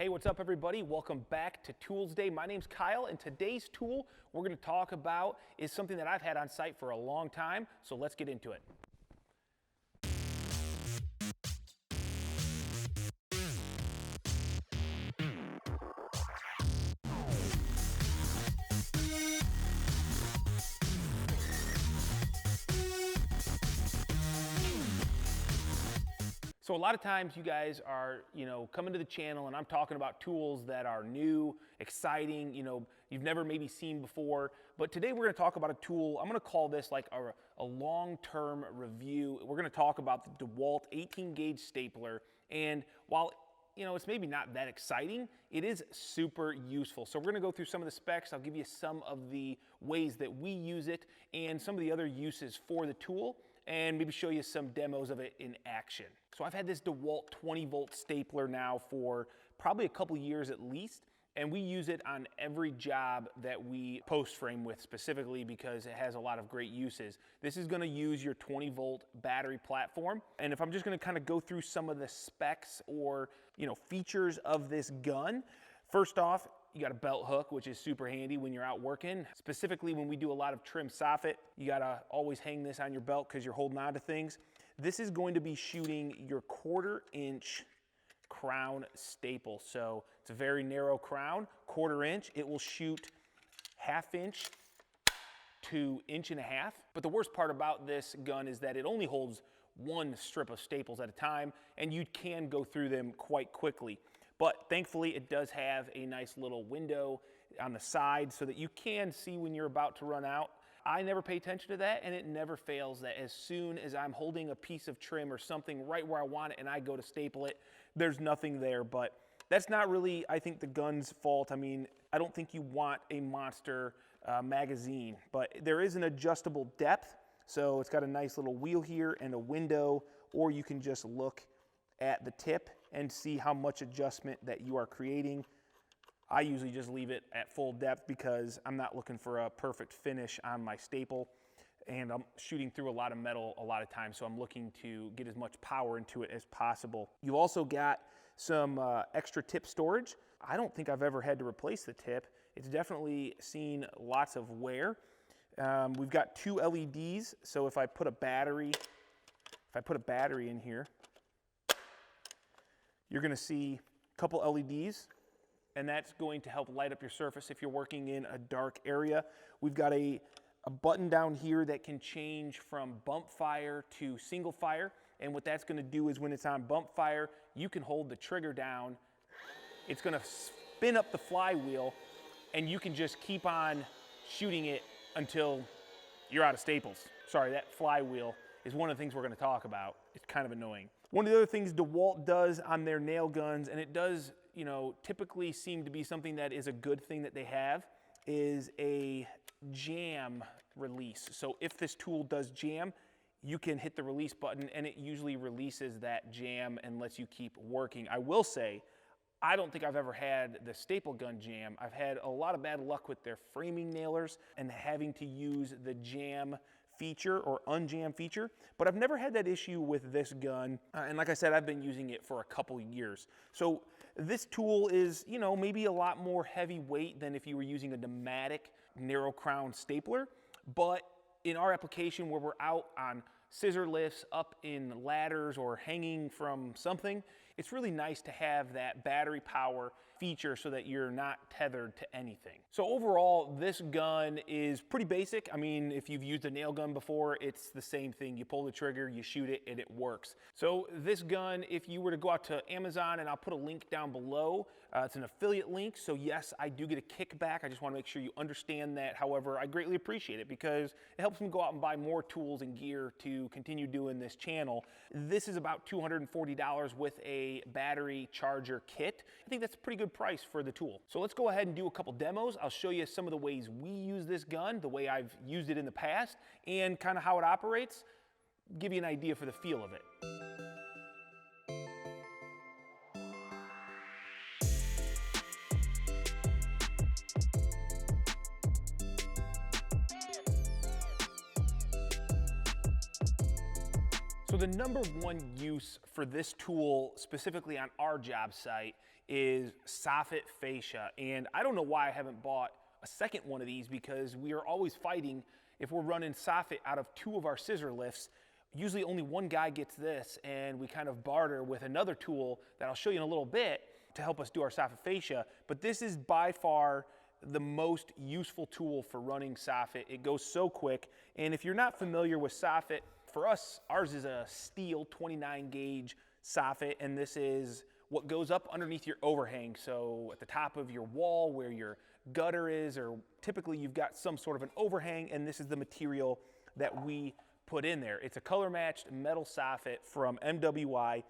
Hey, what's up everybody? Welcome back to Tools Day. My name's Kyle, and today's tool we're going to talk about is something that I've had on site for a long time, so let's get into it. So a lot of times you guys are, coming to the channel and I'm talking about tools that are new, exciting, you've never maybe seen before. But today we're going to talk about a tool. I'm going to call this like a long-term review. We're going to talk about the Dewalt 18-gauge stapler. And while it's maybe not that exciting, it is super useful. So we're going to go through some of the specs. I'll give you some of the ways that we use it and some of the other uses for the tool, and maybe show you some demos of it in action. So I've had this Dewalt 20-volt stapler now for probably a couple years at least, and we use it on every job that we post frame with, specifically because it has a lot of great uses. This is gonna use your 20-volt battery platform, and if I'm just gonna kind of go through some of the specs or features of this gun, first off, you got a belt hook, which is super handy when you're out working. Specifically when we do a lot of trim soffit, you gotta always hang this on your belt because you're holding on to things. This is going to be shooting your 1/4-inch crown staple. So it's a very narrow crown, 1/4 inch. It will shoot 1/2 inch to 1.5 inches. But the worst part about this gun is that it only holds one strip of staples at a time, and you can go through them quite quickly. But thankfully, it does have a nice little window on the side so that you can see when you're about to run out. I never pay attention to that, and it never fails that as soon as I'm holding a piece of trim or something right where I want it and I go to staple it, there's nothing there. But that's not really, I think, the gun's fault. I mean, I don't think you want a monster magazine, but there is an adjustable depth. So it's got a nice little wheel here and a window, or you can just look at the tip and see how much adjustment that you are creating. I usually just leave it at full depth because I'm not looking for a perfect finish on my staple, and I'm shooting through a lot of metal a lot of times, so I'm looking to get as much power into it as possible. You also got some extra tip storage. I don't think I've ever had to replace the tip. It's definitely seen lots of wear. We've got 2 LEDs, so if I put a battery in here, you're gonna see a couple LEDs, and that's going to help light up your surface if you're working in a dark area. We've got a button down here that can change from bump fire to single fire, and what that's gonna do is when it's on bump fire, you can hold the trigger down. It's gonna spin up the flywheel, and you can just keep on shooting it until you're out of staples. Sorry, that flywheel is one of the things we're gonna talk about. It's kind of annoying. One of the other things DeWalt does on their nail guns, and it does, typically seem to be something that is a good thing that they have, is a jam release. So if this tool does jam, you can hit the release button and it usually releases that jam and lets you keep working. I will say, I don't think I've ever had the staple gun jam. I've had a lot of bad luck with their framing nailers and having to use the jam feature or unjam feature, but I've never had that issue with this gun. And like I said, I've been using it for a couple years. So this tool is, maybe a lot more heavyweight than if you were using a pneumatic narrow crown stapler. But in our application where we're out on scissor lifts, up in ladders, or hanging from something, it's really nice to have that battery power feature so that you're not tethered to anything. So overall, this gun is pretty basic. I mean, if you've used a nail gun before, it's the same thing. You pull the trigger, you shoot it, and it works. So this gun, if you were to go out to Amazon, and I'll put a link down below, it's an affiliate link, so yes, I do get a kickback. I just want to make sure you understand that. However, I greatly appreciate it because it helps me go out and buy more tools and gear to continue doing this channel. This is about $240 with a battery charger kit. I think that's a pretty good price for the tool. So let's go ahead and do a couple demos. I'll show you some of the ways we use this gun, the way I've used it in the past, and kind of how it operates, give you an idea for the feel of it. So the number one use for this tool, specifically on our job site, is soffit fascia. And I don't know why I haven't bought a second one of these, because we are always fighting if we're running soffit out of 2 of our scissor lifts. Usually only one guy gets this, and we kind of barter with another tool that I'll show you in a little bit to help us do our soffit fascia. But this is by far the most useful tool for running soffit. It goes so quick. And if you're not familiar with soffit, for us, ours is a steel 29 gauge soffit, and this is what goes up underneath your overhang. So at the top of your wall where your gutter is, or typically you've got some sort of an overhang, and this is the material that we put in there. It's a color matched metal soffit from MWI,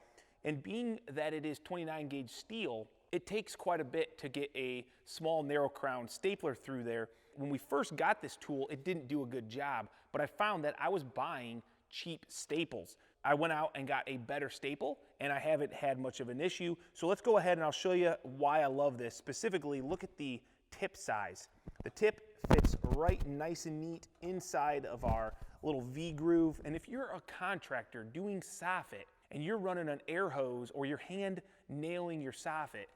and being that it is 29 gauge steel, it takes quite a bit to get a small narrow crown stapler through there. When we first got this tool, it didn't do a good job, but I found that I was buying cheap staples. I went out and got a better staple, and I haven't had much of an issue. So let's go ahead and I'll show you why I love this. Specifically, look at the tip size. The tip fits right nice and neat inside of our little V groove. And if you're a contractor doing soffit and you're running an air hose or you're hand nailing your soffit,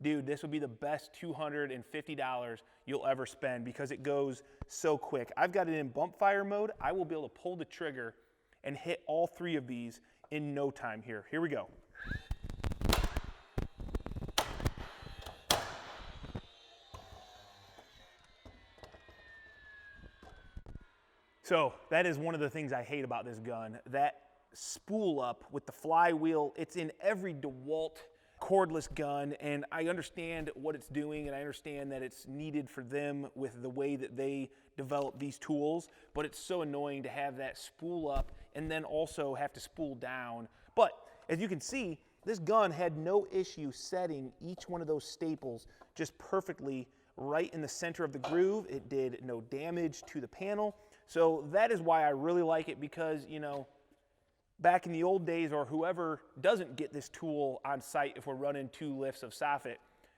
dude, this would be the best $250 you'll ever spend, because it goes so quick. I've got it in bump fire mode. I will be able to pull the trigger and hit all 3 of these in no time here. Here we go. So that is one of the things I hate about this gun. That spool up with the flywheel, it's in every Dewalt cordless gun, and I understand what it's doing, and I understand that it's needed for them with the way that they develop these tools, but it's so annoying to have that spool up and then also have to spool down. But as you can see, this gun had no issue setting each one of those staples just perfectly right in the center of the groove. It did no damage to the panel. So that is why I really like it, because, you know, back in the old days, or whoever doesn't get this tool on site, if we're running 2 lifts of soffit,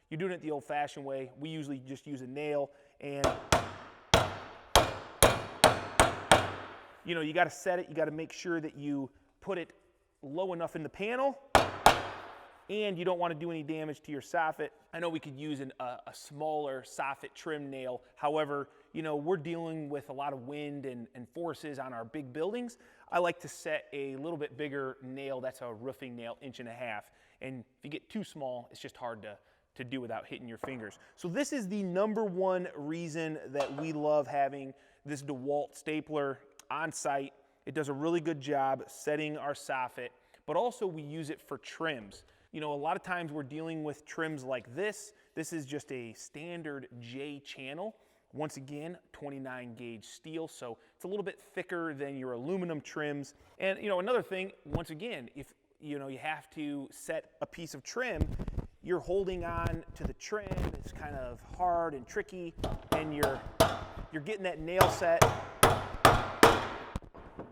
you're doing it the old-fashioned way. We usually just use a nail, and you know, you got to set it. You got to make sure that you put it low enough in the panel, and you don't want to do any damage to your soffit. I know we could use a smaller soffit trim nail. However, you know, we're dealing with a lot of wind and forces on our big buildings. I like to set a little bit bigger nail. That's a roofing nail, 1.5 inches. And if you get too small, it's just hard to do without hitting your fingers. So this is the #1 reason that we love having this Dewalt stapler on site. It does a really good job setting our soffit, but also we use it for trims. You know, a lot of times we're dealing with trims like this. This is just a standard J channel. Once again, 29 gauge steel, so it's a little bit thicker than your aluminum trims. And you know, another thing, once again, if you know you have to set a piece of trim, you're holding on to the trim. It's kind of hard and tricky, and you're getting that nail set,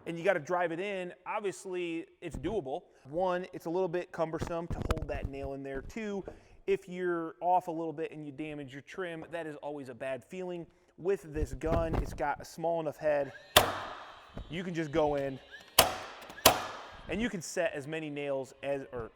and you got to drive it in. Obviously, it's doable. 1, it's a little bit cumbersome to hold that nail in there. 2, if you're off a little bit and you damage your trim, that is always a bad feeling. With this gun, it's got a small enough head. You can just go in, and you can set as many nails as, you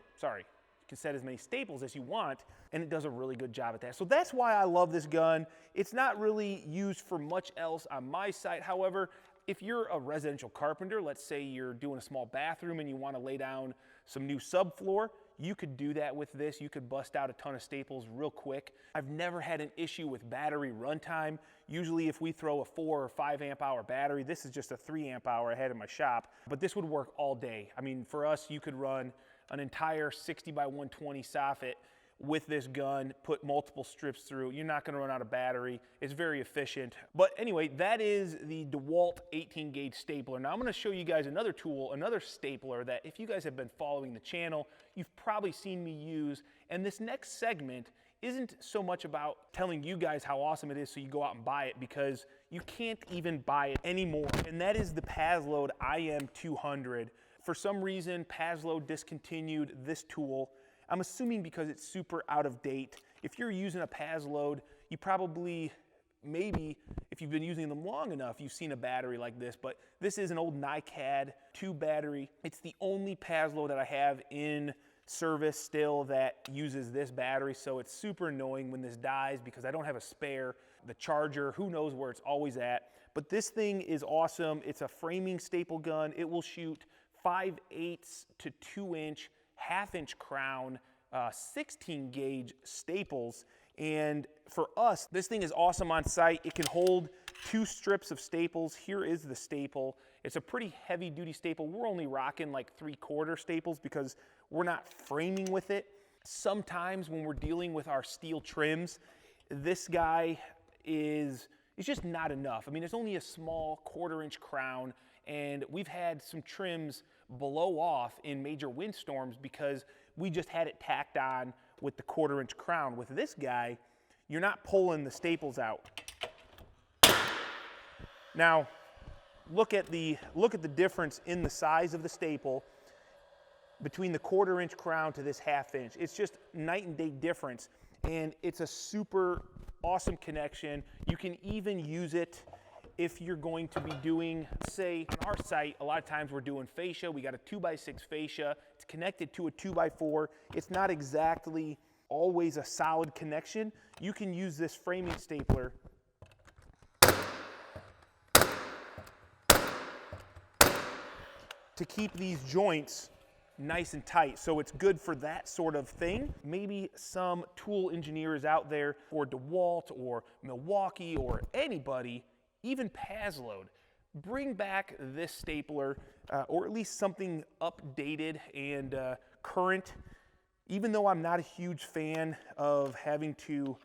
can set as many staples as you want, and it does a really good job at that. So that's why I love this gun. It's not really used for much else on my site. However, if you're a residential carpenter, let's say you're doing a small bathroom and you want to lay down some new subfloor, you could do that with this. You could bust out a ton of staples real quick. I've never had an issue with battery runtime. Usually if we throw a 4 or 5 amp hour battery, this is just a 3 amp hour I had in my shop, but this would work all day. I mean, for us, you could run an entire 60 by 120 soffit with this gun, put multiple strips through. You're not gonna run out of battery. It's very efficient. But anyway, that is the Dewalt 18 gauge stapler. Now I'm gonna show you guys another tool, another stapler that if you guys have been following the channel, you've probably seen me use. And this next segment isn't so much about telling you guys how awesome it is so you go out and buy it, because you can't even buy it anymore. And that is the Paslode IM200. For some reason, Paslode discontinued this tool. I'm assuming because it's super out of date. If you're using a Paslode, you probably, maybe, if you've been using them long enough, you've seen a battery like this, but this is an old NiCad 2 battery. It's the only Paslode that I have in service still that uses this battery, so it's super annoying when this dies because I don't have a spare. The charger, who knows where it's always at. But this thing is awesome. It's a framing staple gun. It will shoot 5/8 to 2-inch, 1/2-inch crown, 16 gauge staples. And for us, this thing is awesome on site. It can hold 2 strips of staples. Here is the staple. It's a pretty heavy duty staple. We're only rocking like 3/4 staples because we're not framing with it. Sometimes when we're dealing with our steel trims, this guy is just not enough. I mean, it's only a small 1/4-inch crown, and we've had some trims blow off in major windstorms because we just had it tacked on with the 1/4-inch crown. With this guy, you're not pulling the staples out. Now, look at the difference in the size of the staple between the 1/4-inch crown to this 1/2-inch. It's just night and day difference, and it's a super awesome connection. You can even use it if you're going to be doing, say, on our site, a lot of times we're doing fascia. We got a 2x6 fascia. It's connected to a 2x4. It's not exactly always a solid connection. You can use this framing stapler to keep these joints nice and tight. So it's good for that sort of thing. Maybe some tool engineers out there for Dewalt or Milwaukee or anybody, even Paslode, bring back this stapler or at least something updated and current. Even though I'm not a huge fan of having to,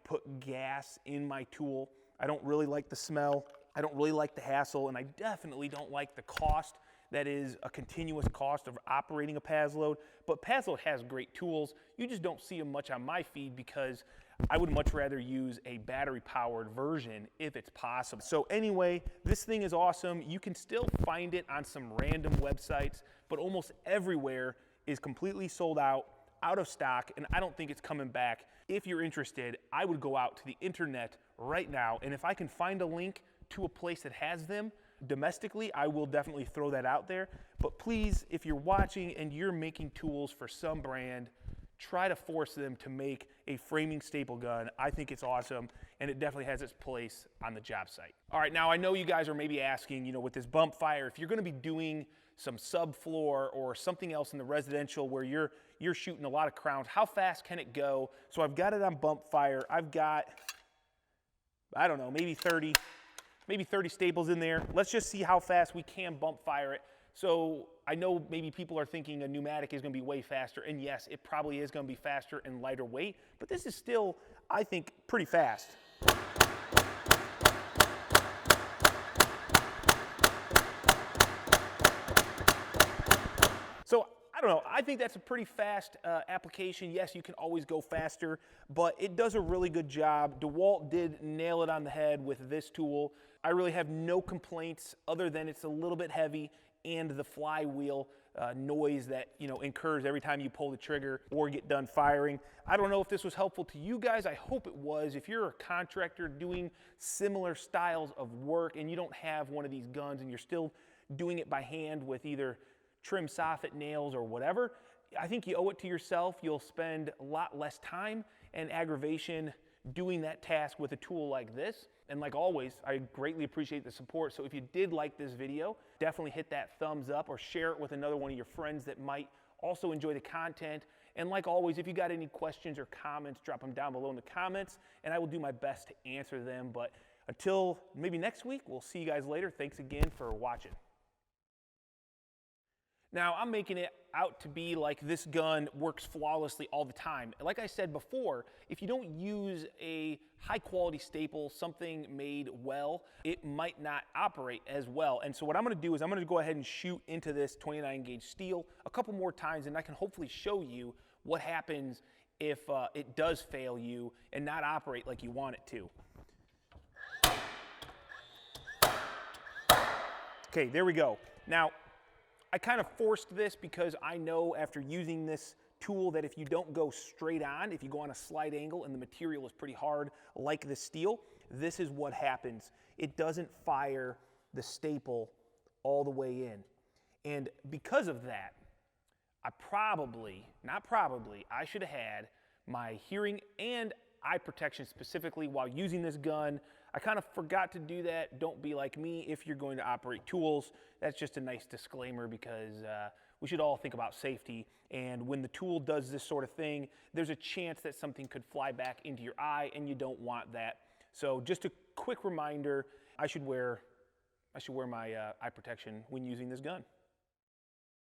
put gas in my tool, I don't really like the smell, I don't really like the hassle, and I definitely don't like the cost that is a continuous cost of operating a Paslode. But Paslode has great tools. You just don't see them much on my feed because I would much rather use a battery-powered version if it's possible. So anyway, this thing is awesome. You can still find it on some random websites, but almost everywhere is completely sold out of stock, and I don't think it's coming back. If you're interested, I would go out to the internet right now, and if I can find a link to a place that has them domestically, I will definitely throw that out there. But please, if you're watching and you're making tools for some brand, try to force them to make a framing staple gun. I think it's awesome, and it definitely has its place on the job site. All right, now I know you guys are maybe asking, with this bump fire, if you're gonna be doing some subfloor or something else in the residential where you're shooting a lot of crowns, how fast can it go? So I've got it on bump fire. I've got, I don't know, maybe 30 staples in there. Let's just see how fast we can bump fire it. So I know maybe people are thinking a pneumatic is gonna be way faster, and yes, it probably is gonna be faster and lighter weight, but this is still, I think, pretty fast. So I don't know, I think that's a pretty fast application. Yes, you can always go faster, but it does a really good job. Dewalt did nail it on the head with this tool. I really have no complaints other than it's a little bit heavy and the flywheel noise that incurs every time you pull the trigger or get done firing. I don't know if this was helpful to you guys. I hope it was. If you're a contractor doing similar styles of work and you don't have one of these guns and you're still doing it by hand with either trim soffit nails or whatever, I think you owe it to yourself. You'll spend a lot less time and aggravation doing that task with a tool like this. And like always, I greatly appreciate the support. So if you did like this video, definitely hit that thumbs up or share it with another one of your friends that might also enjoy the content. And like always, if you got any questions or comments, drop them down below in the comments and I will do my best to answer them. But until maybe next week, we'll see you guys later. Thanks again for watching. Now, I'm making it out to be like this gun works flawlessly all the time. Like I said before, if you don't use a high quality staple, something made well, it might not operate as well. And so what I'm gonna do is I'm gonna go ahead and shoot into this 29 gauge steel a couple more times, and I can hopefully show you what happens if it does fail you and not operate like you want it to. Okay, there we go. Now, I kind of forced this because I know after using this tool that if you don't go straight on, if you go on a slight angle and the material is pretty hard like the steel, this is what happens. It doesn't fire the staple all the way in. And because of that, I should have had my hearing and eye protection specifically while using this gun. I kind of forgot to do that. Don't be like me if you're going to operate tools. That's just a nice disclaimer because we should all think about safety. And when the tool does this sort of thing, there's a chance that something could fly back into your eye, and you don't want that. So just a quick reminder, I should wear my eye protection when using this gun.